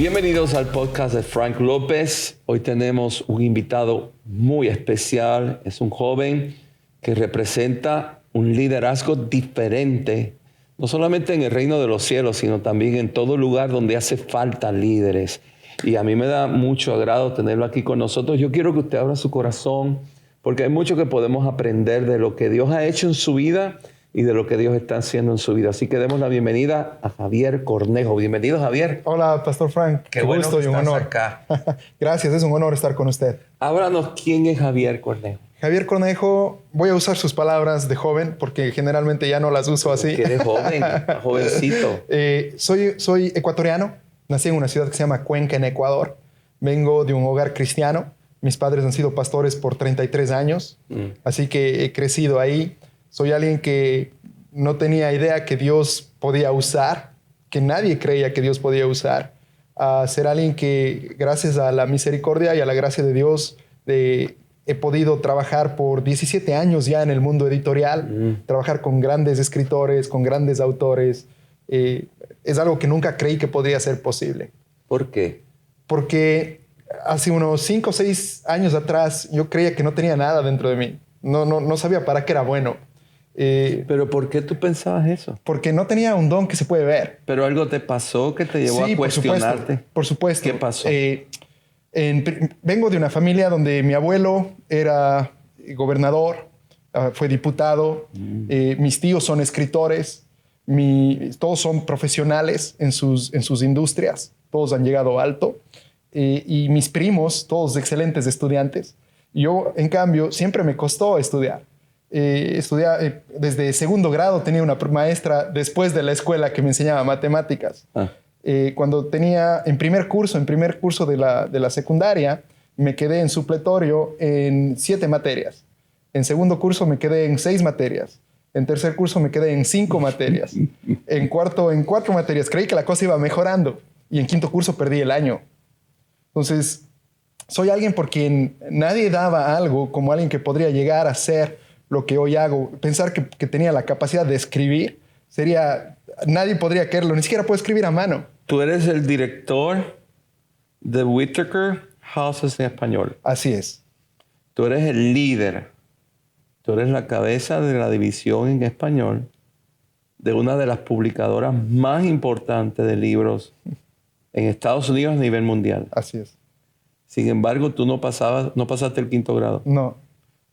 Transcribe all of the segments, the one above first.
Bienvenidos al podcast de Frank López. Hoy tenemos un invitado muy especial. Es un joven que representa un liderazgo diferente, no solamente en el reino de los cielos, sino también en todo lugar donde hace falta líderes. Y a mí me da mucho agrado tenerlo aquí con nosotros. Yo quiero que usted abra su corazón, porque hay mucho que podemos aprender de lo que Dios ha hecho en su vida y de lo que Dios está haciendo en su vida. Así que demos la bienvenida a Javier Cornejo. Bienvenido, Javier. Hola, Pastor Frank. Qué bueno gusto que y un estás honor. acá. Gracias, es un honor estar con usted. Háblanos, ¿quién es Javier Cornejo? Javier Cornejo, voy a usar sus palabras de joven porque generalmente ya no las uso así. Que eres joven, jovencito. Soy ecuatoriano, nací en una ciudad que se llama Cuenca, en Ecuador. Vengo de un hogar cristiano. Mis padres han sido pastores por 33 años, así que he crecido ahí. Soy alguien que no tenía idea que Dios podía usar, que nadie creía que Dios podía usar. Ser alguien que, gracias a la misericordia y a la gracia de Dios, he podido trabajar por 17 años ya en el mundo editorial, trabajar con grandes escritores, con grandes autores. Es algo que nunca creí que podría ser posible. ¿Por qué? Porque hace unos 5 o 6 años atrás yo creía que no tenía nada dentro de mí. No sabía para qué era bueno. ¿Pero por qué tú pensabas eso? Porque no tenía un don que se puede ver. ¿Pero algo te pasó que te llevó a cuestionarte? Por supuesto. ¿Qué pasó? Vengo de una familia donde mi abuelo era gobernador, fue diputado, mis tíos son escritores, todos son profesionales en sus industrias, todos han llegado alto, y mis primos, todos excelentes estudiantes. Yo, en cambio, siempre me costó estudiar. Desde segundo grado tenía una maestra después de la escuela que me enseñaba matemáticas. Cuando tenía en primer curso de la secundaria, me quedé en supletorio en 7 materias. En segundo curso me quedé en 6 materias. En tercer curso me quedé en 5 materias. En cuarto, en 4 materias. Creí que la cosa iba mejorando. Y en quinto curso perdí el año. Entonces, soy alguien por quien nadie daba algo como alguien que podría llegar a ser lo que hoy hago. Pensar que tenía la capacidad de escribir nadie podría creerlo, ni siquiera puedo escribir a mano. Tú eres el director de Whitaker Houses en español. Así es. Tú eres el líder. Tú eres la cabeza de la división en español de una de las publicadoras más importantes de libros en Estados Unidos a nivel mundial. Así es. Sin embargo, tú no pasaste el quinto grado. No.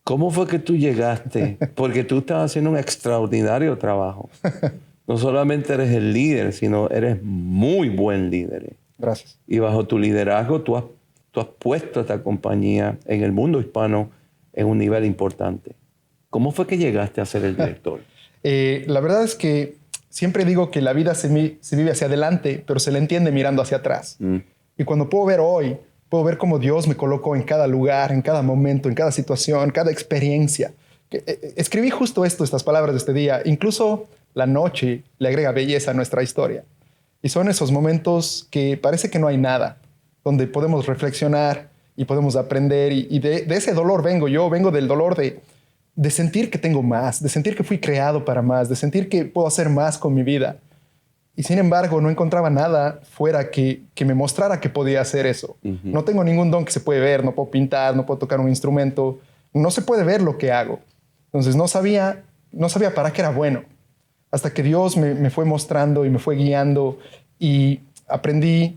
¿Cómo fue que tú llegaste? Porque tú estabas haciendo un extraordinario trabajo. No solamente eres el líder, sino eres muy buen líder. Gracias. Y bajo tu liderazgo tú has puesto a esta compañía en el mundo hispano en un nivel importante. ¿Cómo fue que llegaste a ser el director? La verdad es que siempre digo que la vida se vive hacia adelante, pero se la entiende mirando hacia atrás. Y cuando puedo ver hoy, puedo ver cómo Dios me colocó en cada lugar, en cada momento, en cada situación, cada experiencia. Escribí justo estas palabras de este día. Incluso la noche le agrega belleza a nuestra historia. Y son esos momentos que parece que no hay nada, donde podemos reflexionar y podemos aprender. Y de ese dolor vengo yo. Vengo del dolor de sentir que tengo más, de sentir que fui creado para más, de sentir que puedo hacer más con mi vida. Y sin embargo, no encontraba nada fuera que me mostrara que podía hacer eso. No tengo ningún don que se puede ver, no puedo pintar, no puedo tocar un instrumento, no se puede ver lo que hago. Entonces no sabía para qué era bueno. Hasta que Dios me fue mostrando y me fue guiando y aprendí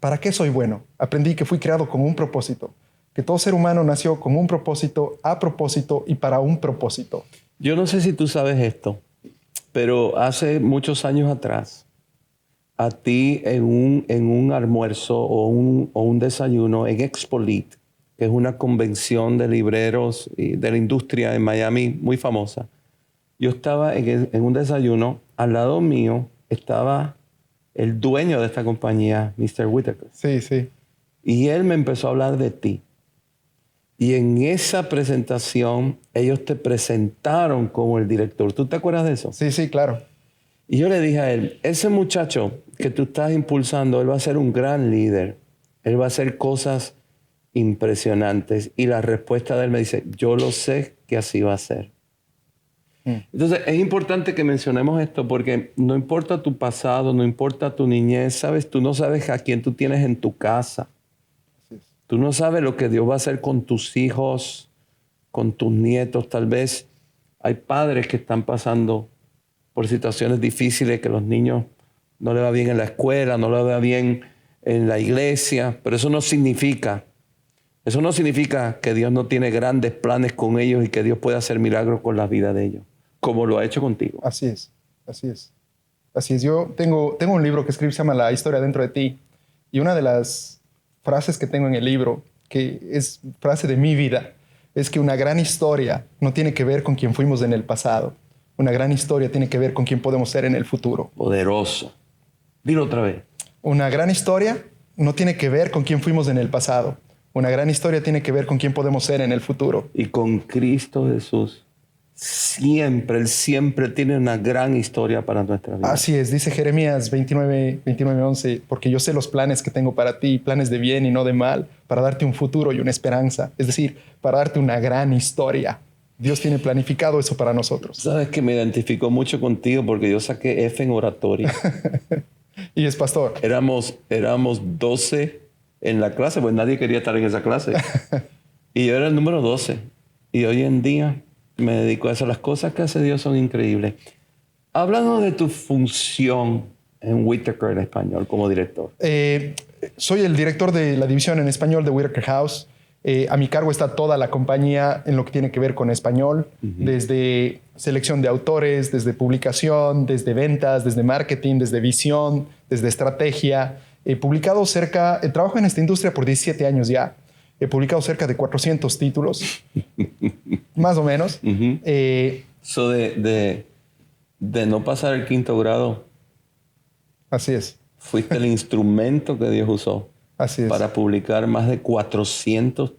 para qué soy bueno. Aprendí que fui creado con un propósito, que todo ser humano nació con un propósito, a propósito y para un propósito. Yo no sé si tú sabes esto, pero hace muchos años atrás, a ti en un almuerzo o un desayuno en Expolit, que es una convención de libreros y de la industria en Miami muy famosa, yo estaba en un desayuno, al lado mío estaba el dueño de esta compañía, Mr. Whitaker. Sí, sí. Y él me empezó a hablar de ti. Y en esa presentación, ellos te presentaron como el director. ¿Tú te acuerdas de eso? Sí, sí, claro. Y yo le dije a él, ese muchacho que tú estás impulsando, él va a ser un gran líder. Él va a hacer cosas impresionantes. Y la respuesta de él me dice, yo lo sé que así va a ser. Entonces, es importante que mencionemos esto porque no importa tu pasado, no importa tu niñez, ¿sabes? Tú no sabes a quién tú tienes en tu casa. Tú no sabes lo que Dios va a hacer con tus hijos, con tus nietos. Tal vez hay padres que están pasando por situaciones difíciles, que los niños no les va bien en la escuela, no les va bien en la iglesia, pero eso no significa que Dios no tiene grandes planes con ellos y que Dios puede hacer milagros con la vida de ellos, como lo ha hecho contigo. Así es, así es. Así es. Yo tengo un libro que escribí, se llama La historia dentro de ti, y una de las frases que tengo en el libro, que es frase de mi vida, es que una gran historia no tiene que ver con quién fuimos en el pasado. Una gran historia tiene que ver con quién podemos ser en el futuro. Poderoso. Dilo otra vez. Una gran historia no tiene que ver con quién fuimos en el pasado. Una gran historia tiene que ver con quién podemos ser en el futuro. Y con Cristo Jesús, Él siempre tiene una gran historia para nuestra vida. Así es, dice Jeremías 29:11, porque yo sé los planes que tengo para ti, planes de bien y no de mal, para darte un futuro y una esperanza. Es decir, para darte una gran historia. Dios tiene planificado eso para nosotros. Sabes que me identifico mucho contigo porque yo saqué F en oratoria. Y es pastor. Éramos 12 en la clase, pues nadie quería estar en esa clase. Y yo era el número 12. Y hoy en día me dedico a eso. Las cosas que hace Dios son increíbles. Hablando de tu función en Whitaker en español como director. Soy el director de la división en español de Whitaker House. A mi cargo está toda la compañía en lo que tiene que ver con español, desde selección de autores, desde publicación, desde ventas, desde marketing, desde visión, desde estrategia. Trabajo en esta industria por 17 años ya. He publicado cerca de 400 títulos, más o menos. So de no pasar el 5º grado. Así es. Fuiste el instrumento que Dios usó. Así es. Para publicar más de 400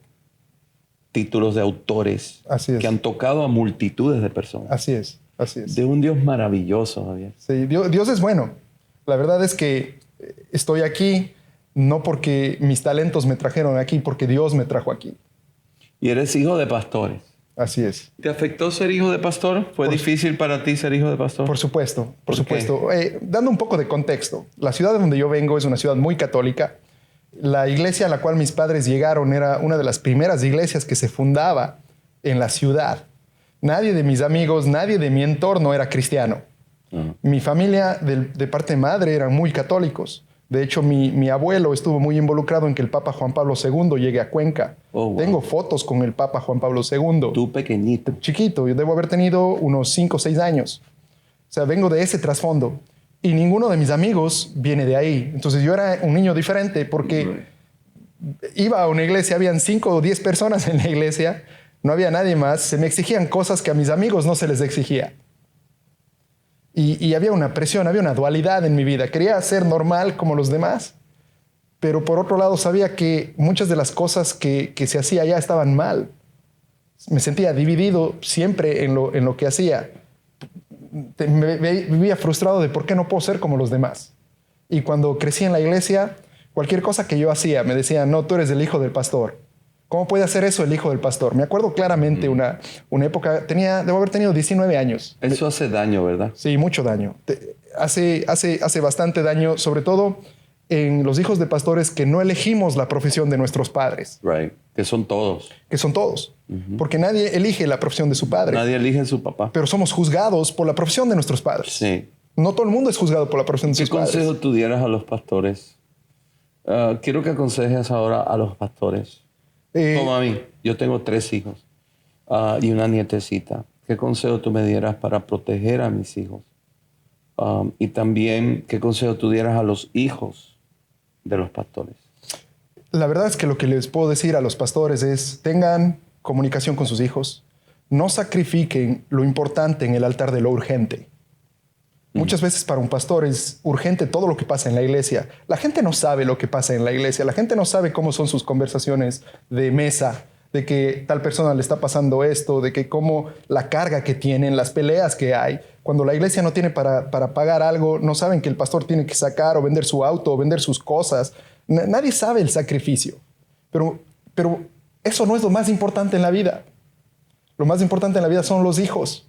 títulos de autores que han tocado a multitudes de personas. Así es, así es. De un Dios maravilloso, Javier. Sí, Dios es bueno. La verdad es que estoy aquí no porque mis talentos me trajeron aquí, porque Dios me trajo aquí. Y eres hijo de pastores. Así es. ¿Te afectó ser hijo de pastor? ¿Fue difícil para ti ser hijo de pastor? Por supuesto, por supuesto. Dando un poco de contexto, la ciudad de donde yo vengo es una ciudad muy católica. La iglesia a la cual mis padres llegaron era una de las primeras iglesias que se fundaba en la ciudad. Nadie de mis amigos, nadie de mi entorno era cristiano. Mi familia de parte madre eran muy católicos. De hecho, mi abuelo estuvo muy involucrado en que el Papa Juan Pablo II llegue a Cuenca. Oh, wow. Tengo fotos con el Papa Juan Pablo II. Tú pequeñito. Chiquito, yo debo haber tenido unos 5 o 6 años. O sea, vengo de ese trasfondo. Y ninguno de mis amigos viene de ahí. Entonces yo era un niño diferente porque iba a una iglesia, habían 5 o 10 personas en la iglesia, no había nadie más, se me exigían cosas que a mis amigos no se les exigía. Y había una presión, había una dualidad en mi vida. Quería ser normal como los demás, pero por otro lado sabía que muchas de las cosas que se hacía allá estaban mal. Me sentía dividido siempre en lo que hacía. Vivía frustrado de por qué no puedo ser como los demás. Y cuando crecí en la iglesia, cualquier cosa que yo hacía me decían, no, tú eres el hijo del pastor. ¿Cómo puede hacer eso el hijo del pastor? Me acuerdo claramente una época, debo haber tenido 19 años. Eso hace daño, ¿verdad? Sí, mucho daño. Hace bastante daño, sobre todo en los hijos de pastores que no elegimos la profesión de nuestros padres. Right. Que son todos. Que son todos. Porque nadie elige la profesión de su padre. Nadie elige a su papá. Pero somos juzgados por la profesión de nuestros padres. Sí. No todo el mundo es juzgado por la profesión de sus padres. ¿Qué consejo tú dieras a los pastores? Quiero que aconsejes ahora a los pastores. Como a mí. Yo tengo 3 hijos y una nietecita. ¿Qué consejo tú me dieras para proteger a mis hijos? Y también, ¿qué consejo tú dieras a los hijos de los pastores? La verdad es que lo que les puedo decir a los pastores es tengan comunicación con sus hijos. No sacrifiquen lo importante en el altar de lo urgente. Muchas veces para un pastor es urgente todo lo que pasa en la iglesia. La gente no sabe lo que pasa en la iglesia. La gente no sabe cómo son sus conversaciones de mesa, de que tal persona le está pasando esto, de que cómo la carga que tienen, las peleas que hay. Cuando la iglesia no tiene para pagar algo, no saben que el pastor tiene que sacar o vender su auto o vender sus cosas. Nadie sabe el sacrificio. Pero eso no es lo más importante en la vida. Lo más importante en la vida son los hijos.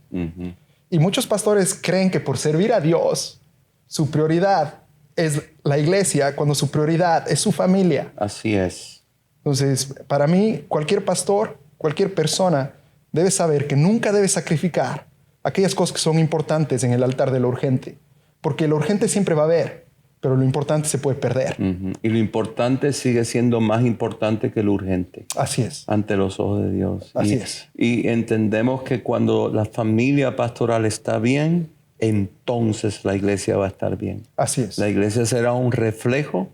Y muchos pastores creen que por servir a Dios, su prioridad es la iglesia, cuando su prioridad es su familia. Así es. Entonces, para mí, cualquier pastor, cualquier persona debe saber que nunca debe sacrificar aquellas cosas que son importantes en el altar de lo urgente. Porque lo urgente siempre va a haber, pero lo importante se puede perder. Y lo importante sigue siendo más importante que lo urgente. Así es. Ante los ojos de Dios. Así es. Y entendemos que cuando la familia pastoral está bien, entonces la iglesia va a estar bien. Así es. La iglesia será un reflejo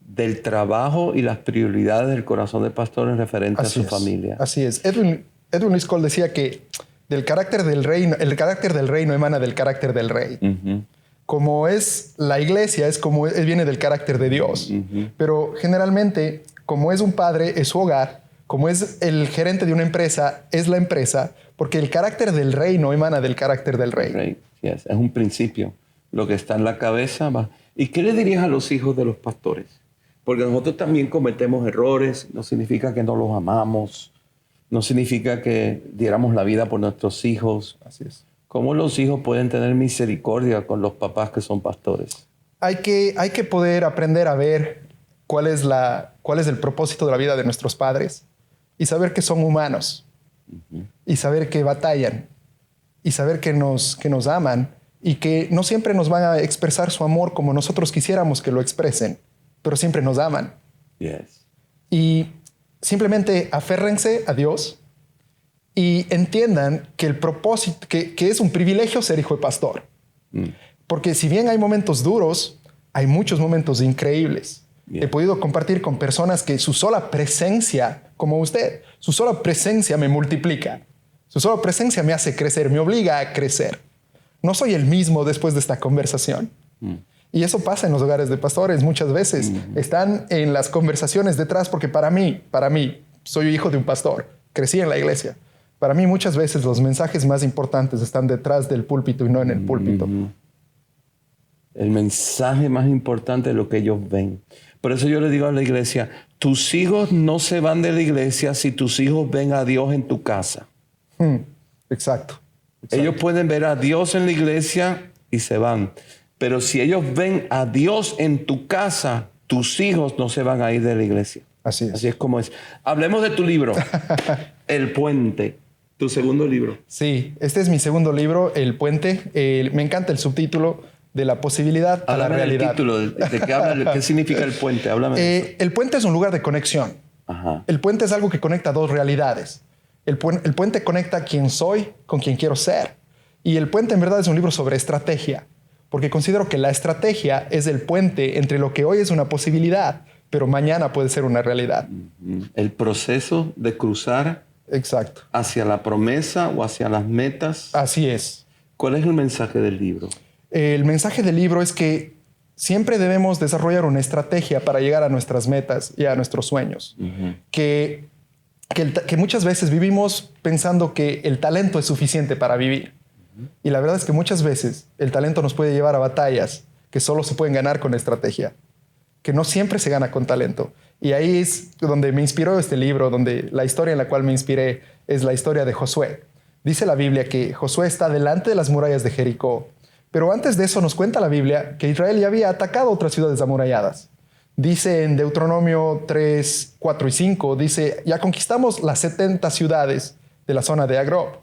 del trabajo y las prioridades del corazón del pastor en referente a su familia. Así es. Edwin Louis Cole decía que el carácter del reino emana del carácter del rey. Como es la iglesia, viene del carácter de Dios. Pero generalmente, como es un padre, es su hogar. Como es el gerente de una empresa, es la empresa. Porque el carácter del reino emana del carácter del rey. Yes. Es un principio. Lo que está en la cabeza va. ¿Y qué le dirías a los hijos de los pastores? Porque nosotros también cometemos errores. No significa que no los amamos. No significa que diéramos la vida por nuestros hijos. Así es. ¿Cómo los hijos pueden tener misericordia con los papás que son pastores? Hay que poder aprender a ver cuál es el propósito de la vida de nuestros padres y saber que son humanos y saber que batallan y saber que nos aman y que no siempre nos van a expresar su amor como nosotros quisiéramos que lo expresen, pero siempre nos aman. Yes. Y simplemente aférrense a Dios y entiendan que el propósito, que es un privilegio ser hijo de pastor. Porque si bien hay momentos duros, hay muchos momentos increíbles. He podido compartir con personas que su sola presencia, como usted, su sola presencia me multiplica. Su sola presencia me hace crecer, me obliga a crecer. No soy el mismo después de esta conversación. Y eso pasa en los hogares de pastores muchas veces. Están en las conversaciones detrás porque para mí, soy hijo de un pastor, crecí en la iglesia. Para mí muchas veces los mensajes más importantes están detrás del púlpito y no en el púlpito. El mensaje más importante es lo que ellos ven. Por eso yo le digo a la iglesia, tus hijos no se van de la iglesia si tus hijos ven a Dios en tu casa. Exacto. Ellos pueden ver a Dios en la iglesia y se van. Pero si ellos ven a Dios en tu casa, tus hijos no se van a ir de la iglesia. Así es. Así es como es. Hablemos de tu libro, El Puente, tu segundo libro. Sí, este es mi segundo libro, El Puente. Me encanta el subtítulo, de la posibilidad a la realidad. El título, ¿de qué habla? ¿Qué significa el puente? Háblame de eso. El puente es un lugar de conexión. Ajá. El puente es algo que conecta dos realidades. El puente conecta quién soy con quién quiero ser. Y El Puente en verdad es un libro sobre estrategia, porque considero que la estrategia es el puente entre lo que hoy es una posibilidad, pero mañana puede ser una realidad. El proceso de cruzar Exacto. hacia la promesa o hacia las metas. Así es. ¿Cuál es el mensaje del libro? El mensaje del libro es que siempre debemos desarrollar una estrategia para llegar a nuestras metas y a nuestros sueños. Que muchas veces vivimos pensando que el talento es suficiente para vivir. Y la verdad es que muchas veces el talento nos puede llevar a batallas que solo se pueden ganar con estrategia, que no siempre se gana con talento. Y ahí es donde me inspiró este libro, donde la historia en la cual me inspiré es la historia de Josué. Dice la Biblia que Josué está delante de las murallas de Jericó. Pero antes de eso nos cuenta la Biblia que Israel ya había atacado otras ciudades amuralladas. Dice en Deuteronomio 3, 4 y 5, dice, ya conquistamos las 70 ciudades de la zona de Agrob.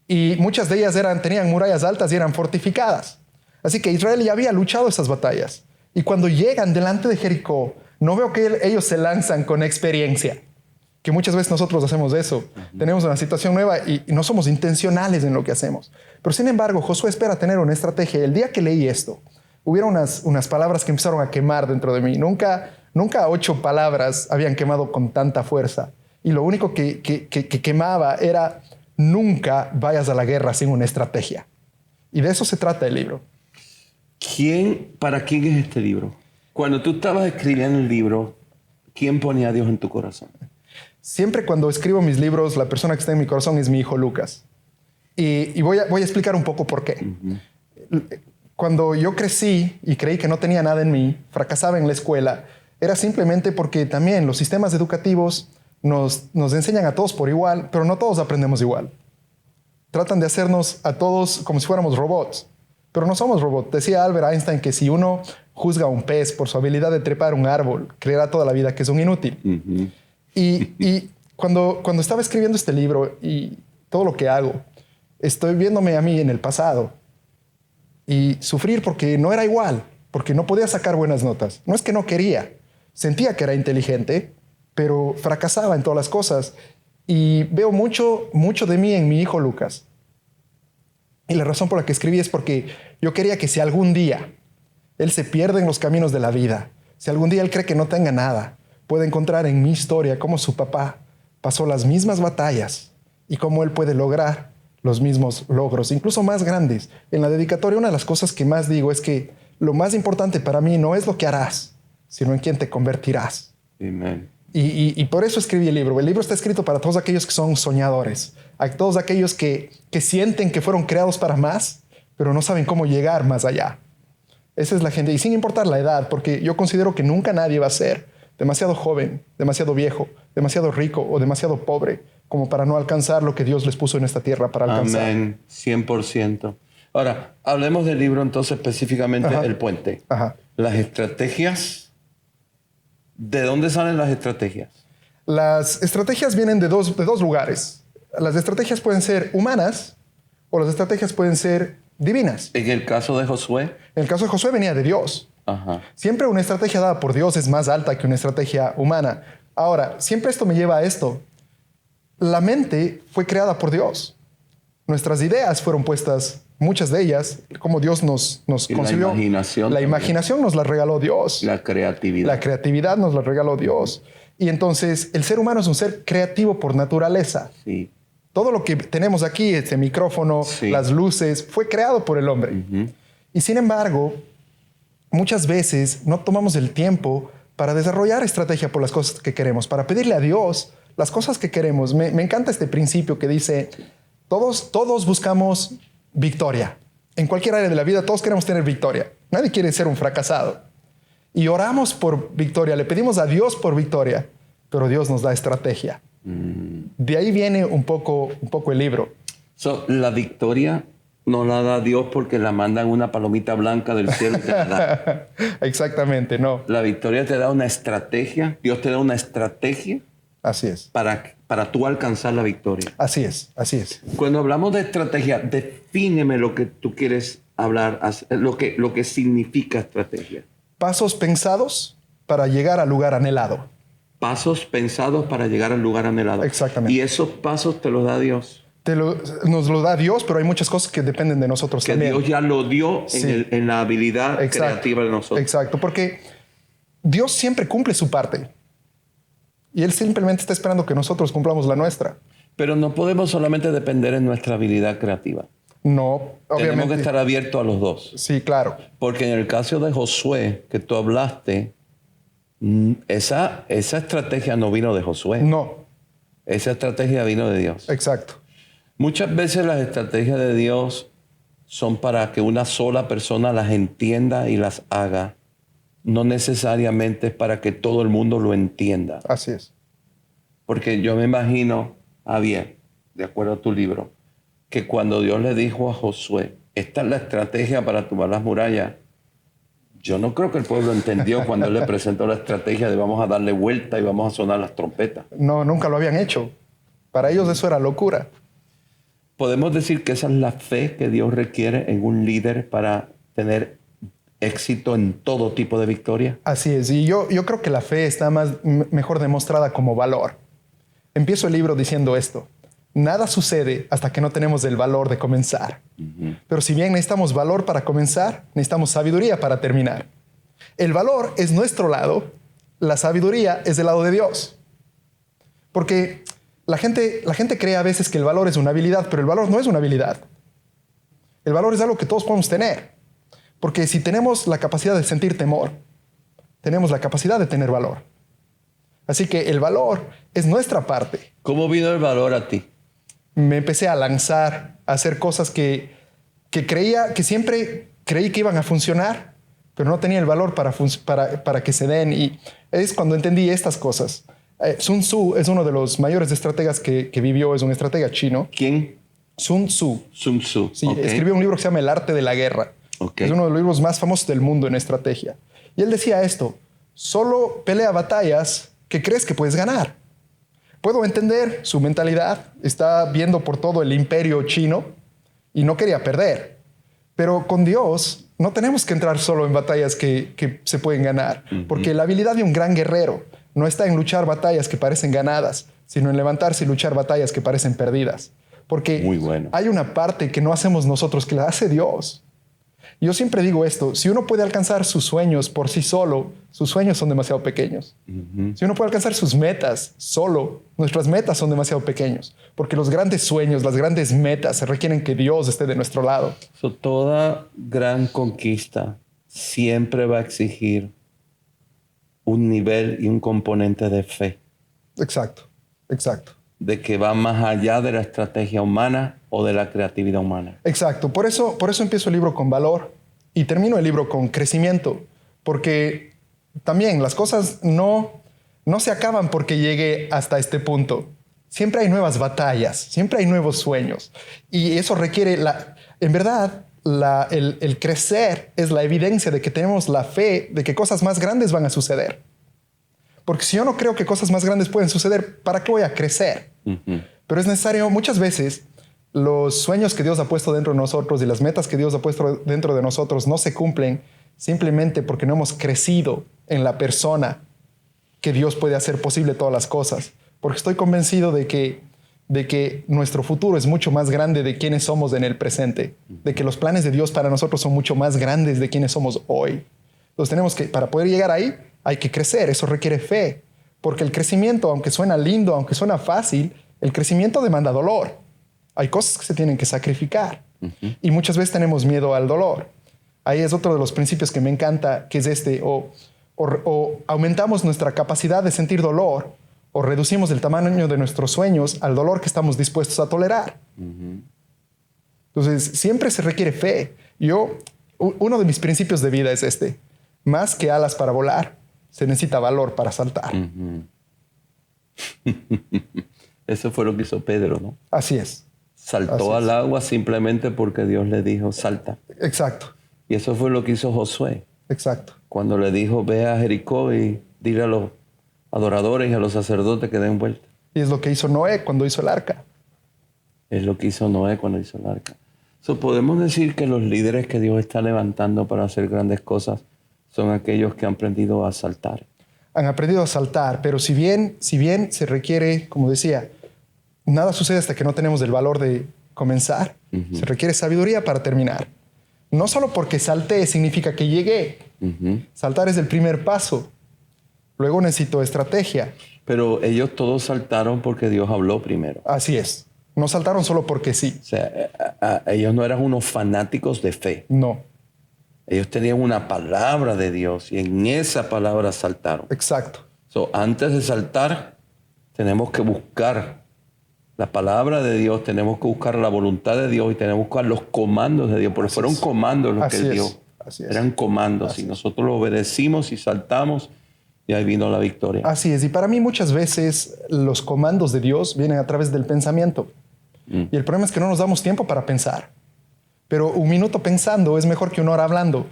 Y muchas de ellas tenían murallas altas y eran fortificadas. Así que Israel ya había luchado esas batallas. Y cuando llegan delante de Jericó, no veo que ellos se lanzan con experiencia. Que muchas veces nosotros hacemos eso. Tenemos una situación nueva y no somos intencionales en lo que hacemos. Pero sin embargo, Josué espera tener una estrategia. Y el día que leí esto, hubieron unas palabras que empezaron a quemar dentro de mí. Nunca 8 palabras habían quemado con tanta fuerza. Y lo único que quemaba era, nunca vayas a la guerra sin una estrategia. Y de eso se trata el libro. ¿Para quién es este libro? Cuando tú estabas escribiendo el libro, ¿quién ponía a Dios en tu corazón? Siempre cuando escribo mis libros, la persona que está en mi corazón es mi hijo Lucas. Y voy a explicar un poco por qué. Cuando yo crecí y creí que no tenía nada en mí, fracasaba en la escuela, era simplemente porque también los sistemas educativos nos enseñan a todos por igual, pero no todos aprendemos igual. tratan de hacernos a todos como si fuéramos robots. Pero no somos robots. Decía Albert Einstein que si uno juzga a un pez por su habilidad de trepar un árbol, creerá toda la vida que es un inútil. Y cuando estaba escribiendo este libro y todo lo que hago, estoy viéndome a mí en el pasado y sufrir porque no era igual, porque no podía sacar buenas notas. No es que no quería, sentía que era inteligente, pero fracasaba en todas las cosas. Y veo mucho de mí en mi hijo Lucas. Y la razón por la que escribí es porque yo quería que si algún día él se pierde en los caminos de la vida, si algún día él cree que no tenga nada, puede encontrar en mi historia cómo su papá pasó las mismas batallas y cómo él puede lograr los mismos logros, incluso más grandes. En la dedicatoria, una de las cosas que más digo es que lo más importante para mí no es lo que harás, sino en quién te convertirás. Amén. Y por eso escribí el libro. El libro está escrito para todos aquellos que son soñadores, a todos aquellos que sienten que fueron creados para más, pero no saben cómo llegar más allá. Esa es la gente, y sin importar la edad, porque yo considero que nunca nadie va a ser demasiado joven, demasiado viejo, demasiado rico o demasiado pobre como para no alcanzar lo que Dios les puso en esta tierra para alcanzar. Amén, 100%. Ahora, hablemos del libro entonces específicamente, El Puente. Ajá. Las estrategias. ¿De dónde salen las estrategias? Las estrategias vienen de dos lugares. Las estrategias pueden ser humanas o las estrategias pueden ser divinas. En el caso de Josué. En el caso de Josué venía de Dios. Ajá. Siempre una estrategia dada por Dios es más alta que una estrategia humana. Ahora, siempre esto me lleva a esto. La mente fue creada por Dios. Nuestras ideas fueron puestas, muchas de ellas, como Dios nos concibió. La imaginación nos la regaló Dios. La creatividad. La creatividad nos la regaló Dios. Y entonces el ser humano es un ser creativo por naturaleza. Sí. Todo lo que tenemos aquí, este micrófono, las luces, fue creado por el hombre. Y sin embargo, muchas veces no tomamos el tiempo para desarrollar estrategia por las cosas que queremos, para pedirle a Dios las cosas que queremos. Me encanta este principio que dice, todos buscamos victoria. En cualquier área de la vida, todos queremos tener victoria. Nadie quiere ser un fracasado. Y oramos por victoria, le pedimos a Dios por victoria, pero Dios nos da estrategia. De ahí viene un poco el libro. La victoria no la da Dios porque la mandan una palomita blanca del cielo y te la da. Exactamente, no. La victoria te da una estrategia. Dios te da una estrategia. Así es. Para tú alcanzar la victoria. Así es, así es. Cuando hablamos de estrategia, defíneme lo que tú quieres hablar, lo que significa estrategia. Pasos pensados para llegar al lugar anhelado. Pasos pensados para llegar al lugar anhelado. Exactamente. Y esos pasos te los da Dios. Nos lo da Dios, pero hay muchas cosas que dependen de nosotros que también. Dios ya lo dio Sí. en la habilidad creativa de nosotros. Exacto, porque Dios siempre cumple su parte. Y Él simplemente está esperando que nosotros cumplamos la nuestra. Pero no podemos solamente depender en nuestra habilidad creativa. No, obviamente. Tenemos que estar abiertos a los dos. Sí, claro. Porque en el caso de Josué, que tú hablaste, esa estrategia no vino de Josué. No, Esa estrategia vino de Dios. exacto. Muchas veces las estrategias de Dios son para que una sola persona las entienda y las haga. No necesariamente es para que todo el mundo lo entienda. Así es. Porque yo me imagino, Javier, de acuerdo a tu libro, que cuando Dios le dijo a Josué, esta es la estrategia para tumbar las murallas, yo no creo que el pueblo entendió cuando él le presentó la estrategia de vamos a darle vuelta y vamos a sonar las trompetas. No, nunca lo habían hecho. Para ellos eso era locura. Podemos decir que esa es la fe que Dios requiere en un líder para tener éxito en todo tipo de victoria. Así es. Y yo creo que la fe está mejor demostrada como valor. Empiezo el libro diciendo esto. Nada sucede hasta que no tenemos el valor de comenzar. Pero si bien necesitamos valor para comenzar, necesitamos sabiduría para terminar. El valor es nuestro lado, la sabiduría es del lado de Dios. Porque la gente cree a veces que el valor es una habilidad, pero el valor no es una habilidad. El valor es algo que todos podemos tener. Porque si tenemos la capacidad de sentir temor, tenemos la capacidad de tener valor. Así que el valor es nuestra parte. ¿Cómo vino el valor a ti? Me empecé a lanzar, a hacer cosas que siempre creí que iban a funcionar, pero no tenía el valor para que se den. Y es cuando entendí estas cosas. Sun Tzu es uno de los mayores estrategas que vivió, es un estratega chino. ¿Quién? Sun Tzu. Sun Tzu. Sí, Ok. escribió un libro que se llama El arte de la guerra. Ok. Es uno de los libros más famosos del mundo en estrategia. Y él decía esto: solo pelea batallas que crees que puedes ganar. Puedo entender su mentalidad. Está viendo por todo el imperio chino y no quería perder. Pero con Dios no tenemos que entrar solo en batallas que se pueden ganar, porque la habilidad de un gran guerrero no está en luchar batallas que parecen ganadas, sino en levantarse y luchar batallas que parecen perdidas. Porque Muy bueno. hay una parte que no hacemos nosotros, que la hace Dios. Yo siempre digo esto: si uno puede alcanzar sus sueños por sí solo, sus sueños son demasiado pequeños. Si uno puede alcanzar sus metas solo, nuestras metas son demasiado pequeños. Porque los grandes sueños, las grandes metas, se requieren que Dios esté de nuestro lado. So, toda gran conquista siempre va a exigir un nivel y un componente de fe, Exacto, exacto. de que va más allá de la estrategia humana o de la creatividad humana. Exacto. Por eso empiezo el libro con valor y termino el libro con crecimiento. Porque también las cosas no se acaban porque llegue hasta este punto. Siempre hay nuevas batallas, siempre hay nuevos sueños. Y eso requiere, en verdad, el crecer es la evidencia de que tenemos la fe de que cosas más grandes van a suceder. Porque si yo no creo que cosas más grandes pueden suceder, ¿para qué voy a crecer? Pero es necesario, muchas veces, los sueños que Dios ha puesto dentro de nosotros y las metas que Dios ha puesto dentro de nosotros no se cumplen simplemente porque no hemos crecido en la persona que Dios puede hacer posible todas las cosas. Porque estoy convencido de que nuestro futuro es mucho más grande de quienes somos en el presente. De que los planes de Dios para nosotros son mucho más grandes de quienes somos hoy. Entonces tenemos que, para poder llegar ahí, hay que crecer. Eso requiere fe. Porque el crecimiento, aunque suena lindo, aunque suena fácil, el crecimiento demanda dolor. Hay cosas que se tienen que sacrificar. Y muchas veces tenemos miedo al dolor. Ahí es otro de los principios que me encanta, que es este: o aumentamos nuestra capacidad de sentir dolor, o reducimos el tamaño de nuestros sueños al dolor que estamos dispuestos a tolerar. Entonces, siempre se requiere fe. Uno de mis principios de vida es este: más que alas para volar, se necesita valor para saltar. Eso fue lo que hizo Pedro, ¿no? Así es. Saltó al agua simplemente porque Dios le dijo, salta. Exacto. Y eso fue lo que hizo Josué. Exacto. Cuando le dijo, ve a Jericó y dile a los adoradores y a los sacerdotes que den vuelta. Y es lo que hizo Noé cuando hizo el arca. Es lo que hizo Noé cuando hizo el arca. Podemos decir que los líderes que Dios está levantando para hacer grandes cosas son aquellos que han aprendido a saltar. Han aprendido a saltar, pero si bien se requiere, como decía, nada sucede hasta que no tenemos el valor de comenzar. Se requiere sabiduría para terminar. No solo porque salté significa que llegué. Saltar es el primer paso. Luego necesito estrategia. Pero ellos todos saltaron porque Dios habló primero. Así es. No saltaron solo porque sí. O sea, ellos no eran unos fanáticos de fe. No. Ellos tenían una palabra de Dios y en esa palabra saltaron. Exacto. Antes de saltar, tenemos que buscar la palabra de Dios, tenemos que buscar la voluntad de Dios y tenemos que buscar los comandos de Dios, porque fueron comandos los que Él dio. Así es. Eran comandos y nosotros los obedecimos y saltamos y ahí vino la victoria. Así es. Y para mí muchas veces los comandos de Dios vienen a través del pensamiento. Y el problema es que no nos damos tiempo para pensar. Pero un minuto pensando es mejor que una hora hablando.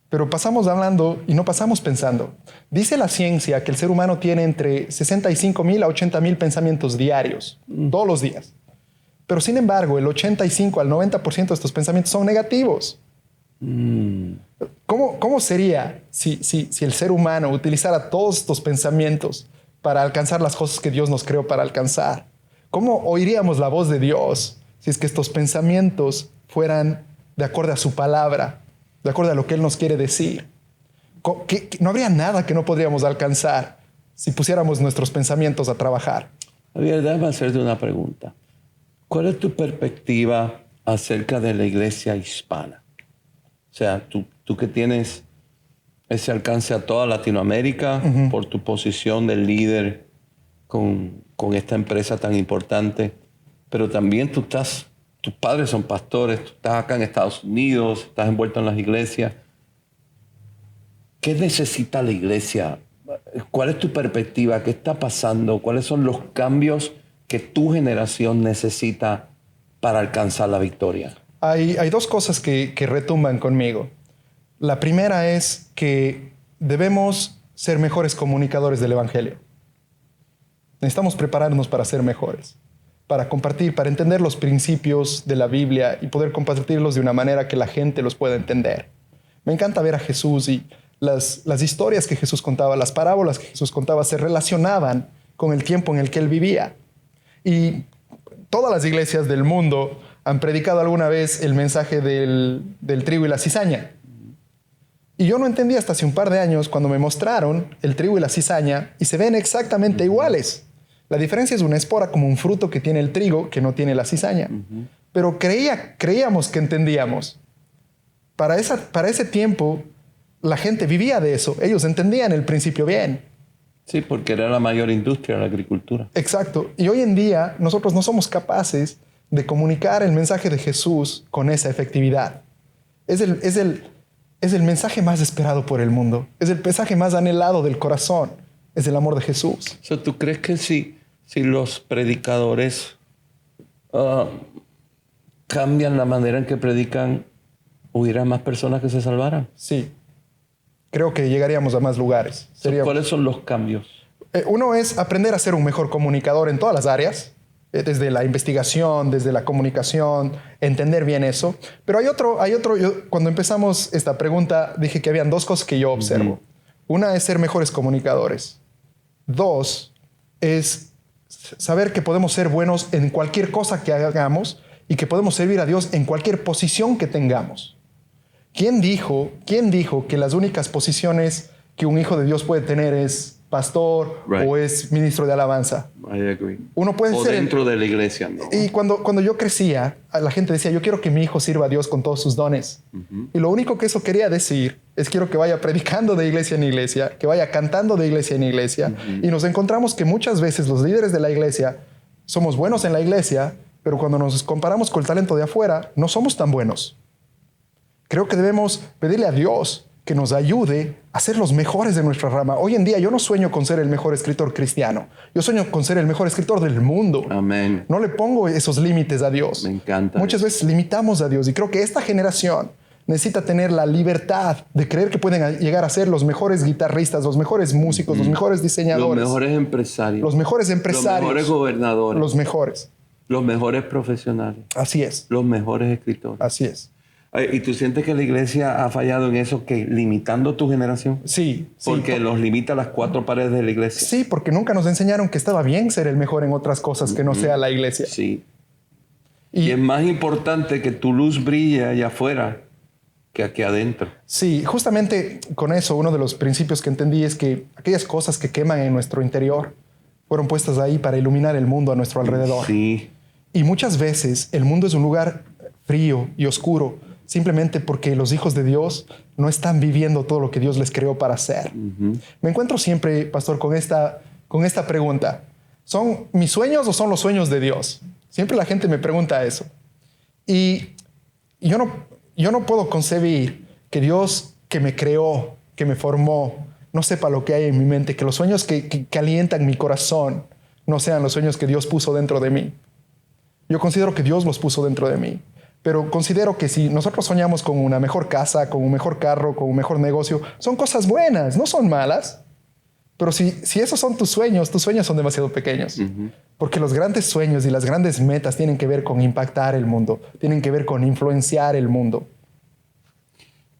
Pero pasamos hablando y no pasamos pensando. Dice la ciencia que el ser humano tiene entre 65,000 a 80,000 pensamientos diarios, todos los días. Pero sin embargo, el 85 al 90% de estos pensamientos son negativos. ¿Cómo sería si el ser humano utilizara todos estos pensamientos para alcanzar las cosas que Dios nos creó para alcanzar? ¿Cómo oiríamos la voz de Dios si es que estos pensamientos fueran de acuerdo a su palabra, de acuerdo a lo que Él nos quiere decir? No habría nada que no podríamos alcanzar si pusiéramos nuestros pensamientos a trabajar. Javier, déjame hacerte una pregunta. ¿Cuál es tu perspectiva acerca de la iglesia hispana? O sea, tú que tienes ese alcance a toda Latinoamérica por tu posición de líder con esta empresa tan importante, pero también tus padres son pastores, tú estás acá en Estados Unidos, estás envuelto en las iglesias. ¿Qué necesita la iglesia? ¿Cuál es tu perspectiva? ¿Qué está pasando? ¿Cuáles son los cambios que tu generación necesita para alcanzar la victoria? Hay dos cosas que retumban conmigo. La primera es que debemos ser mejores comunicadores del Evangelio. Necesitamos prepararnos para ser mejores, para compartir, para entender los principios de la Biblia y poder compartirlos de una manera que la gente los pueda entender. Me encanta ver a Jesús y las historias que Jesús contaba, las parábolas que Jesús contaba se relacionaban con el tiempo en el que él vivía. Y todas las iglesias del mundo han predicado alguna vez el mensaje del trigo y la cizaña. Y yo no entendía hasta hace un par de años cuando me mostraron el trigo y la cizaña y se ven exactamente iguales. La diferencia es una espora como un fruto que tiene el trigo que no tiene la cizaña. Pero creíamos que entendíamos. Para ese tiempo la gente vivía de eso. Ellos entendían el principio bien. Sí, porque era la mayor industria de la agricultura. Exacto. Y hoy en día nosotros no somos capaces de comunicar el mensaje de Jesús con esa efectividad. Es el mensaje más esperado por el mundo. Es el mensaje más anhelado del corazón. Es el amor de Jesús. ¿Tú crees que si los predicadores cambian la manera en que predican, hubiera más personas que se salvaran? Sí. Creo que llegaríamos a más lugares. ¿Cuáles son los cambios? Uno es aprender a ser un mejor comunicador en todas las áreas, desde la investigación, desde la comunicación, entender bien eso. Pero hay otro. Cuando empezamos esta pregunta, dije que habían dos cosas que yo observo. Una es ser mejores comunicadores. Dos es saber que podemos ser buenos en cualquier cosa que hagamos y que podemos servir a Dios en cualquier posición que tengamos. ¿Quién dijo que las únicas posiciones que un hijo de Dios puede tener es pastor o es ministro de alabanza? I agree. Uno puede ser dentro de la iglesia, ¿no? Y cuando yo crecía, la gente decía, yo quiero que mi hijo sirva a Dios con todos sus dones. Y lo único que eso quería decir es quiero que vaya predicando de iglesia en iglesia, que vaya cantando de iglesia en iglesia. Y nos encontramos que muchas veces los líderes de la iglesia somos buenos en la iglesia, pero cuando nos comparamos con el talento de afuera, no somos tan buenos. Creo que debemos pedirle a Dios que nos ayude a ser los mejores de nuestra rama. Hoy en día yo no sueño con ser el mejor escritor cristiano. Yo sueño con ser el mejor escritor del mundo. Amén. No le pongo esos límites a Dios. Me encanta. Muchas veces limitamos a Dios y creo que esta generación necesita tener la libertad de creer que pueden llegar a ser los mejores guitarristas, los mejores músicos, los mejores diseñadores. Los mejores empresarios. Los mejores empresarios. Los mejores gobernadores. Los mejores. Los mejores profesionales. Así es. Los mejores escritores. Así es. ¿Y tú sientes que la iglesia ha fallado en eso, que limitando tu generación? Sí. Porque los limita a las cuatro paredes de la iglesia. Sí, porque nunca nos enseñaron que estaba bien ser el mejor en otras cosas que no sea la iglesia. Sí. Y es más importante que tu luz brille allá afuera que aquí adentro. Sí, justamente con eso, uno de los principios que entendí es que aquellas cosas que queman en nuestro interior fueron puestas ahí para iluminar el mundo a nuestro alrededor. Sí. Y muchas veces el mundo es un lugar frío y oscuro simplemente porque los hijos de Dios no están viviendo todo lo que Dios les creó para hacer. Me encuentro siempre, pastor, con esta pregunta. ¿Son mis sueños o son los sueños de Dios? Siempre la gente me pregunta eso. Y yo no puedo concebir que Dios que me creó, que me formó, no sepa lo que hay en mi mente, que los sueños que alientan mi corazón no sean los sueños que Dios puso dentro de mí. Yo considero que Dios los puso dentro de mí. Pero considero que si nosotros soñamos con una mejor casa, con un mejor carro, con un mejor negocio, son cosas buenas, no son malas. Pero si esos son tus sueños son demasiado pequeños. Porque los grandes sueños y las grandes metas tienen que ver con impactar el mundo, tienen que ver con influenciar el mundo.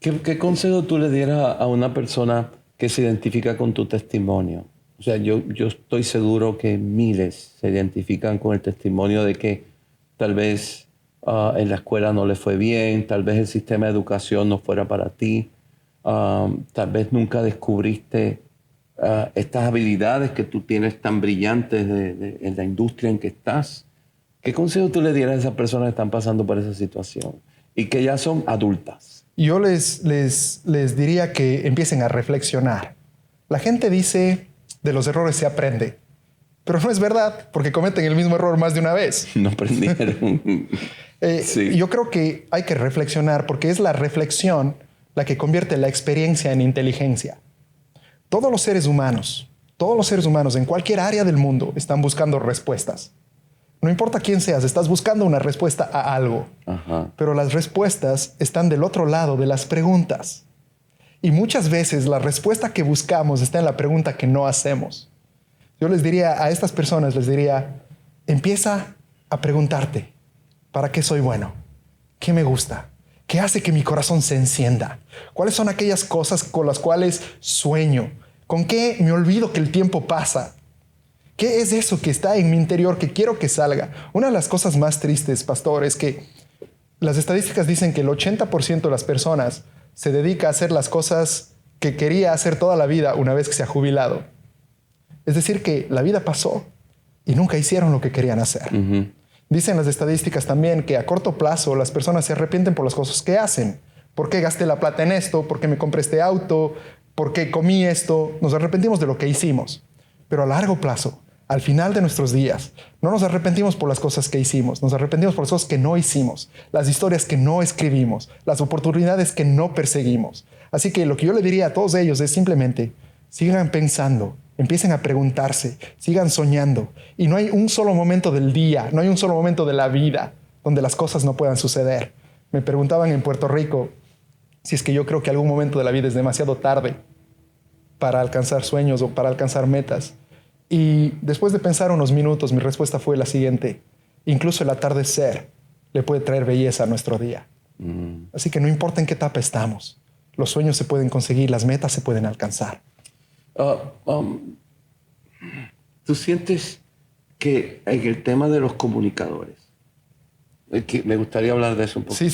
¿Qué consejo tú le dieras a una persona que se identifica con tu testimonio? O sea, yo estoy seguro que miles se identifican con el testimonio de que tal vez en la escuela no le fue bien, tal vez el sistema de educación no fuera para ti, tal vez nunca descubriste estas habilidades que tú tienes tan brillantes en la industria en que estás. ¿Qué consejo tú le dieras a esas personas que están pasando por esa situación y que ya son adultas? Yo les diría que empiecen a reflexionar. La gente dice, de los errores se aprende. Pero no es verdad, porque cometen el mismo error más de una vez. No aprendieron. Sí. Yo creo que hay que reflexionar, porque es la reflexión la que convierte la experiencia en inteligencia. Todos los seres humanos en cualquier área del mundo están buscando respuestas. No importa quién seas, estás buscando una respuesta a algo. Ajá. Pero las respuestas están del otro lado de las preguntas. Y muchas veces la respuesta que buscamos está en la pregunta que no hacemos. Yo les diría a estas personas, les diría, empieza a preguntarte, ¿para qué soy bueno? ¿Qué me gusta? ¿Qué hace que mi corazón se encienda? ¿Cuáles son aquellas cosas con las cuales sueño? ¿Con qué me olvido que el tiempo pasa? ¿Qué es eso que está en mi interior que quiero que salga? Una de las cosas más tristes, pastor, es que las estadísticas dicen que el 80% de las personas se dedica a hacer las cosas que quería hacer toda la vida una vez que se ha jubilado. Es decir, que la vida pasó y nunca hicieron lo que querían hacer. Dicen las estadísticas también que a corto plazo las personas se arrepienten por las cosas que hacen. ¿Por qué gasté la plata en esto? ¿Por qué me compré este auto? ¿Por qué comí esto? Nos arrepentimos de lo que hicimos. Pero a largo plazo, al final de nuestros días, no nos arrepentimos por las cosas que hicimos, nos arrepentimos por las cosas que no hicimos, las historias que no escribimos, las oportunidades que no perseguimos. Así que lo que yo le diría a todos ellos es simplemente, sigan pensando, empiecen a preguntarse, sigan soñando. Y no hay un solo momento del día, no hay un solo momento de la vida donde las cosas no puedan suceder. Me preguntaban en Puerto Rico si es que yo creo que algún momento de la vida es demasiado tarde para alcanzar sueños o para alcanzar metas. Y después de pensar unos minutos, mi respuesta fue la siguiente. Incluso el atardecer le puede traer belleza a nuestro día. Así que no importa en qué etapa estamos, los sueños se pueden conseguir, las metas se pueden alcanzar. ¿Tú sientes que en el tema de los comunicadores, que me gustaría hablar de eso un poco? Sí.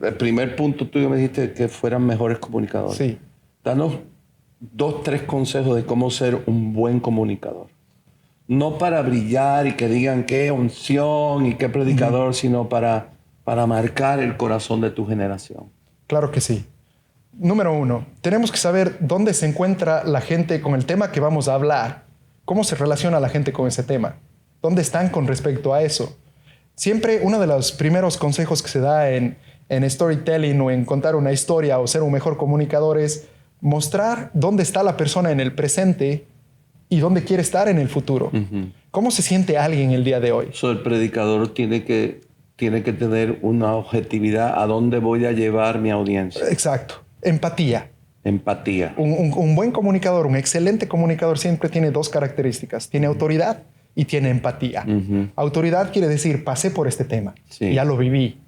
El primer punto tuyo me dijiste que fueran mejores comunicadores. Sí. Danos 2, 3 consejos de cómo ser un buen comunicador. No para brillar y que digan qué unción y qué predicador, sino para marcar el corazón de tu generación. Claro que sí. Número 1, tenemos que saber dónde se encuentra la gente con el tema que vamos a hablar. ¿Cómo se relaciona la gente con ese tema? ¿Dónde están con respecto a eso? Siempre uno de los primeros consejos que se da en storytelling o en contar una historia o ser un mejor comunicador es mostrar dónde está la persona en el presente y dónde quiere estar en el futuro. ¿Cómo se siente alguien el día de hoy? El predicador tiene que tener una objetividad a dónde voy a llevar mi audiencia. Exacto. Empatía. Empatía. Un buen comunicador, un excelente comunicador siempre tiene 2 características. Tiene autoridad y tiene empatía. Autoridad quiere decir, pasé por este tema. Sí. Ya lo viví.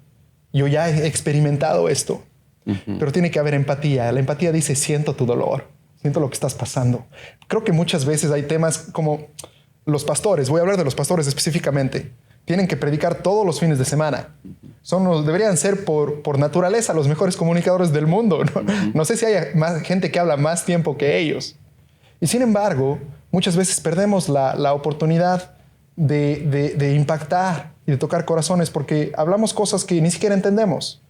Yo ya he experimentado esto. Pero tiene que haber empatía. La empatía dice, siento tu dolor. Siento lo que estás pasando. Creo que muchas veces hay temas como los pastores. Voy a hablar de los pastores específicamente. Tienen que predicar todos los fines de semana. Deberían ser por naturaleza los mejores comunicadores del mundo. No sé si hay más gente que habla más tiempo que ellos. Y sin embargo, muchas veces perdemos la oportunidad de impactar y de tocar corazones porque hablamos cosas que ni siquiera entendemos,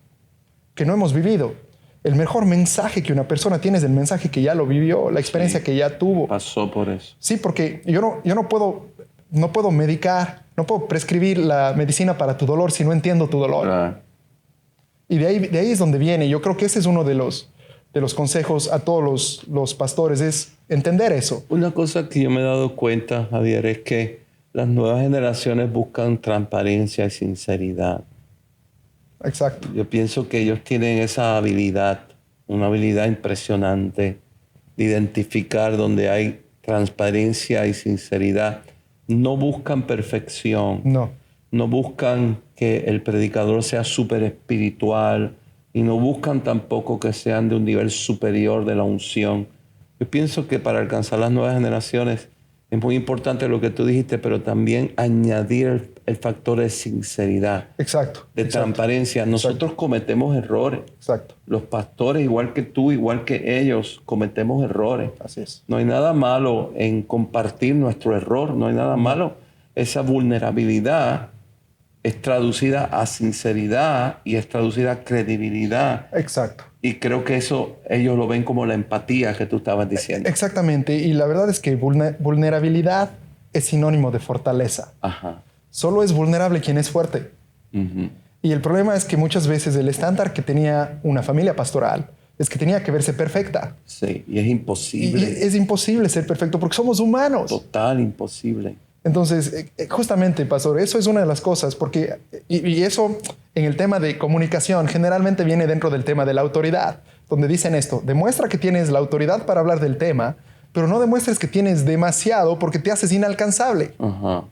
que no hemos vivido. El mejor mensaje que una persona tiene es el mensaje que ya lo vivió, la experiencia que ya tuvo. Pasó por eso. Sí, porque yo no puedo medicar, no puedo prescribir la medicina para tu dolor si no entiendo tu dolor. Claro. Y de ahí es donde viene. Yo creo que ese es uno de los consejos a todos los pastores, es entender eso. Una cosa que yo me he dado cuenta, Javier, es que las nuevas generaciones buscan transparencia y sinceridad. Exacto. Yo pienso que ellos tienen esa habilidad, una habilidad impresionante de identificar donde hay transparencia y sinceridad. No buscan perfección. No buscan que el predicador sea súper espiritual y no buscan tampoco que sean de un nivel superior de la unción. Yo pienso que para alcanzar las nuevas generaciones es muy importante lo que tú dijiste, pero también añadir el factor de sinceridad. Exacto. De transparencia. Nosotros cometemos errores. Exacto. Los pastores, igual que tú, igual que ellos, cometemos errores. Así es. No hay nada malo en compartir nuestro error. No hay nada malo. Esa vulnerabilidad es traducida a sinceridad y es traducida a credibilidad. Exacto. Y creo que eso ellos lo ven como la empatía que tú estabas diciendo. Exactamente. Y la verdad es que vulnerabilidad es sinónimo de fortaleza. Ajá. Solo es vulnerable quien es fuerte. Y el problema es que muchas veces el estándar que tenía una familia pastoral es que tenía que verse perfecta. Sí, y es imposible. Y es imposible ser perfecto porque somos humanos. Total imposible. Entonces, justamente, pastor, eso es una de las cosas, porque, y eso en el tema de comunicación generalmente viene dentro del tema de la autoridad, donde dicen esto: demuestra que tienes la autoridad para hablar del tema, pero no demuestres que tienes demasiado porque te haces inalcanzable. Ajá.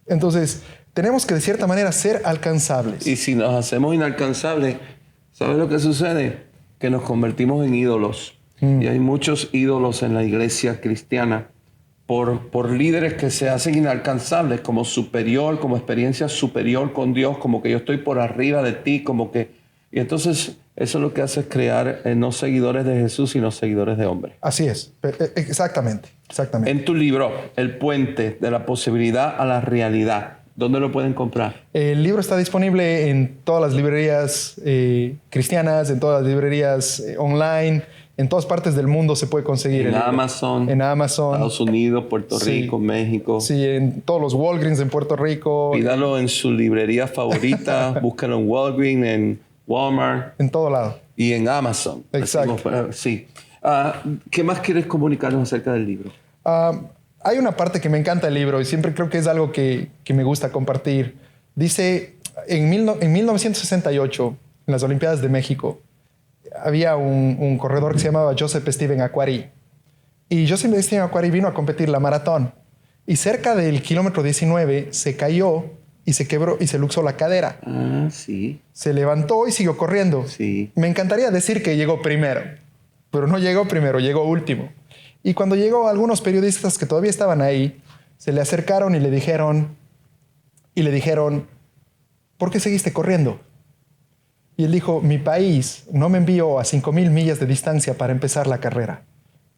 Entonces, tenemos que de cierta manera ser alcanzables. Y si nos hacemos inalcanzables, ¿sabes lo que sucede? Que nos convertimos en ídolos. Y hay muchos ídolos en la iglesia cristiana por líderes que se hacen inalcanzables, como superior, como experiencia superior con Dios, como que yo estoy por arriba de ti, como que... Y entonces eso lo que hace es crear no seguidores de Jesús, sino seguidores de hombres. Así es, exactamente, exactamente. En tu libro, El puente de la posibilidad a la realidad, ¿dónde lo pueden comprar? El libro está disponible en todas las librerías cristianas, en todas las librerías online, en todas partes del mundo se puede conseguir. En Amazon. En Amazon. Estados Unidos, Puerto Rico, México. Sí, en todos los Walgreens en Puerto Rico. Pídalo en su librería favorita, búscalo en Walgreens, en Walmart. En todo lado. Y en Amazon. Exacto. Sí. ¿Qué más quieres comunicarnos acerca del libro? Hay una parte que me encanta del libro y siempre creo que es algo que me gusta compartir. Dice, en 1968, en las Olimpiadas de México, había un corredor que se llamaba Joseph Stephen Aquari. Y Joseph Stephen Aquari vino a competir la maratón. Y cerca del kilómetro 19 se cayó y se quebró y se luxó la cadera. Sí. Se levantó y siguió corriendo. Sí. Me encantaría decir que llegó primero, pero no llegó primero, llegó último. Y cuando llegó, algunos periodistas que todavía estaban ahí se le acercaron y le dijeron, ¿por qué seguiste corriendo? Y él dijo, mi país no me envió a 5,000 millas de distancia para empezar la carrera.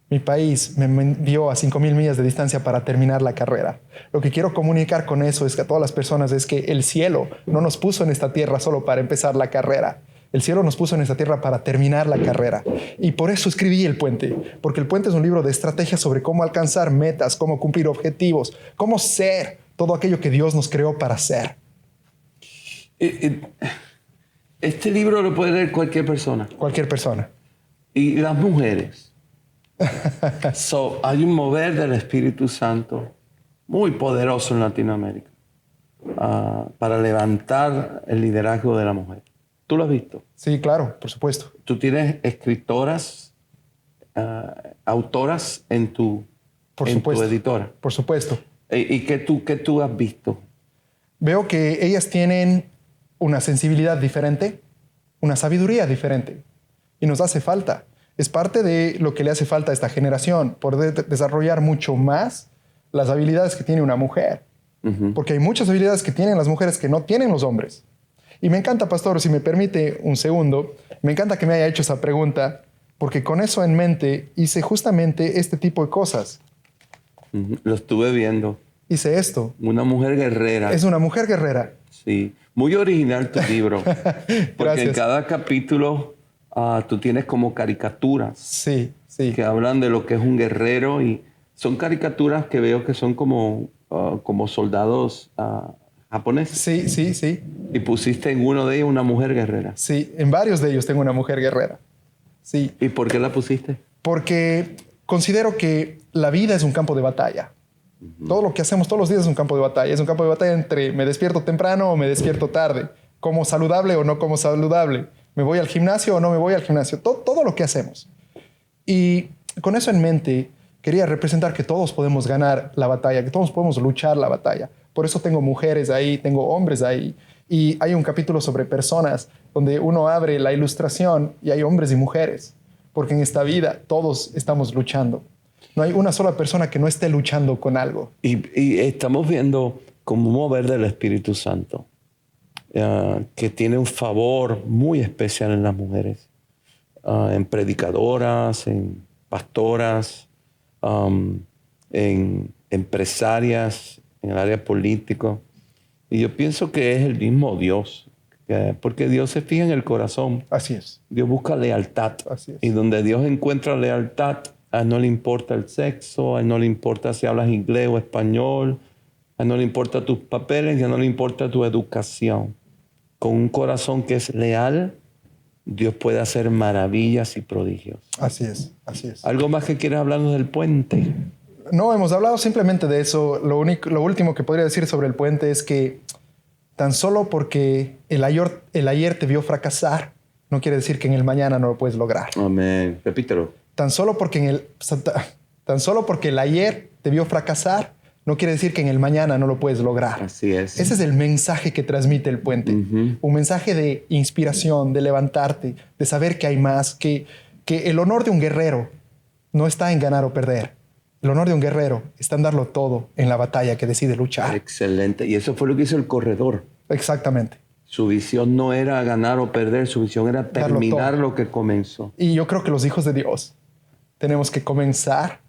Mi país me envió a 5,000 millas de distancia para terminar la carrera. Lo que quiero comunicar con eso es que a todas las personas es que el cielo no nos puso en esta tierra solo para empezar la carrera. El cielo nos puso en esta tierra para terminar la carrera. Y por eso escribí El Puente, porque El Puente es un libro de estrategias sobre cómo alcanzar metas, cómo cumplir objetivos, cómo ser todo aquello que Dios nos creó para ser. Este libro lo puede leer cualquier persona. Cualquier persona. Y las mujeres. Hay un mover del Espíritu Santo muy poderoso en Latinoamérica para levantar el liderazgo de la mujer. ¿Tú lo has visto? Sí, claro, por supuesto. ¿Tú tienes escritoras, autoras en tu editora? Por supuesto. ¿Y qué tú has visto? Veo que ellas tienen una sensibilidad diferente, una sabiduría diferente. Y nos hace falta. Es parte de lo que le hace falta a esta generación, poder desarrollar mucho más las habilidades que tiene una mujer. Porque hay muchas habilidades que tienen las mujeres que no tienen los hombres. Y me encanta, pastor, si me permite un segundo, me encanta que me haya hecho esa pregunta, porque con eso en mente hice justamente este tipo de cosas. Lo estuve viendo. Hice esto. Una mujer guerrera. Es una mujer guerrera. Sí. Muy original tu libro. Porque Gracias. en cada capítulo tú tienes como caricaturas. Sí. Que hablan de lo que es un guerrero. Y son caricaturas que veo que son como soldados japoneses. Sí. Y pusiste en uno de ellos una mujer guerrera. Sí, en varios de ellos tengo una mujer guerrera. Sí. ¿Y por qué la pusiste? Porque considero que la vida es un campo de batalla. Todo lo que hacemos todos los días es un campo de batalla. Es un campo de batalla entre me despierto temprano o me despierto tarde. Como saludable o no como saludable. Me voy al gimnasio o no me voy al gimnasio. Todo lo que hacemos. Y con eso en mente, quería representar que todos podemos ganar la batalla, que todos podemos luchar la batalla. Por eso tengo mujeres ahí, tengo hombres ahí. Y hay un capítulo sobre personas donde uno abre la ilustración y hay hombres y mujeres. Porque en esta vida todos estamos luchando. No hay una sola persona que no esté luchando con algo. Y estamos viendo como un mover del Espíritu Santo que tiene un favor muy especial en las mujeres. En predicadoras, en pastoras, en empresarias, en el área político. Y yo pienso que es el mismo Dios, porque Dios se fija en el corazón. Así es. Dios busca lealtad. Así es. Y donde Dios encuentra lealtad, a él no le importa el sexo, a él no le importa si hablas inglés o español, a él no le importa tus papeles, a él no le importa tu educación. Con un corazón que es leal, Dios puede hacer maravillas y prodigios. Así es. ¿Algo más que quieras hablarnos del puente? No, hemos hablado simplemente de eso. Lo último que podría decir sobre el puente es que tan solo porque el ayer te vio fracasar, no quiere decir que en el mañana no lo puedes lograr. Amén. Repítelo. Tan solo porque el ayer te vio fracasar, no quiere decir que en el mañana no lo puedes lograr. Así es. Ese es el mensaje que transmite el puente. Un mensaje de inspiración, de levantarte, de saber que hay más, que el honor de un guerrero no está en ganar o perder. El honor de un guerrero está en darlo todo en la batalla que decide luchar. Excelente. Y eso fue lo que hizo el corredor. Exactamente. Su visión no era ganar o perder, su visión era terminar lo que comenzó. Y yo creo que los hijos de Dios tenemos que comenzar,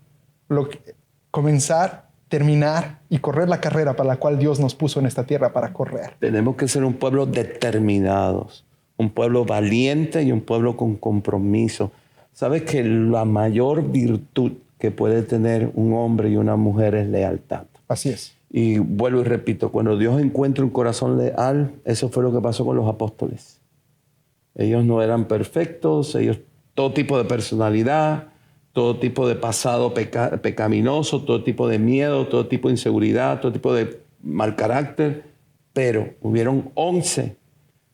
terminar y correr la carrera para la cual Dios nos puso en esta tierra para correr. Tenemos que ser un pueblo determinados, un pueblo valiente y un pueblo con compromiso. ¿Sabes que la mayor virtud que puede tener un hombre y una mujer es lealtad? Así es. Y vuelvo y repito, cuando Dios encuentra un corazón leal, eso fue lo que pasó con los apóstoles. Ellos no eran perfectos, ellos todo tipo de personalidad, todo tipo de pasado pecaminoso, todo tipo de miedo, todo tipo de inseguridad, todo tipo de mal carácter, pero hubieron 11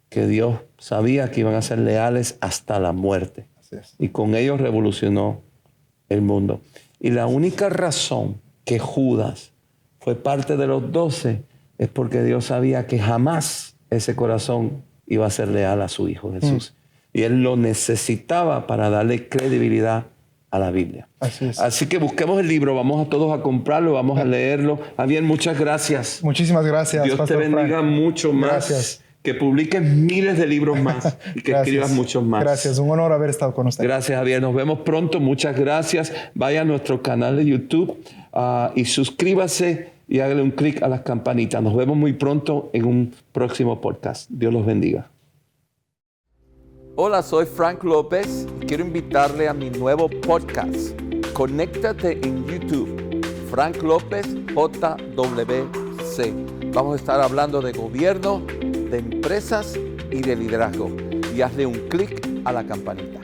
que Dios sabía que iban a ser leales hasta la muerte. Así es. Y con ellos revolucionó el mundo. Y la única razón que Judas fue parte de los 12 es porque Dios sabía que jamás ese corazón iba a ser leal a su Hijo Jesús. Y Él lo necesitaba para darle credibilidad a la Biblia. Así es. Así que busquemos el libro, vamos a todos a comprarlo, vamos a leerlo. Javier, muchas gracias. Muchísimas gracias, Dios Pastor te bendiga Frank. mucho más. Gracias. Que publiques miles de libros más y que escribas muchos más. Gracias, un honor haber estado con usted. Gracias, Javier. Nos vemos pronto. Muchas gracias. Vaya a nuestro canal de YouTube y suscríbase y hágale un clic a las campanitas. Nos vemos muy pronto en un próximo podcast. Dios los bendiga. Hola, soy Frank López y quiero invitarle a mi nuevo podcast. Conéctate en YouTube. Frank López JWC. Vamos a estar hablando de gobierno, de empresas y de liderazgo. Y hazle un clic a la campanita.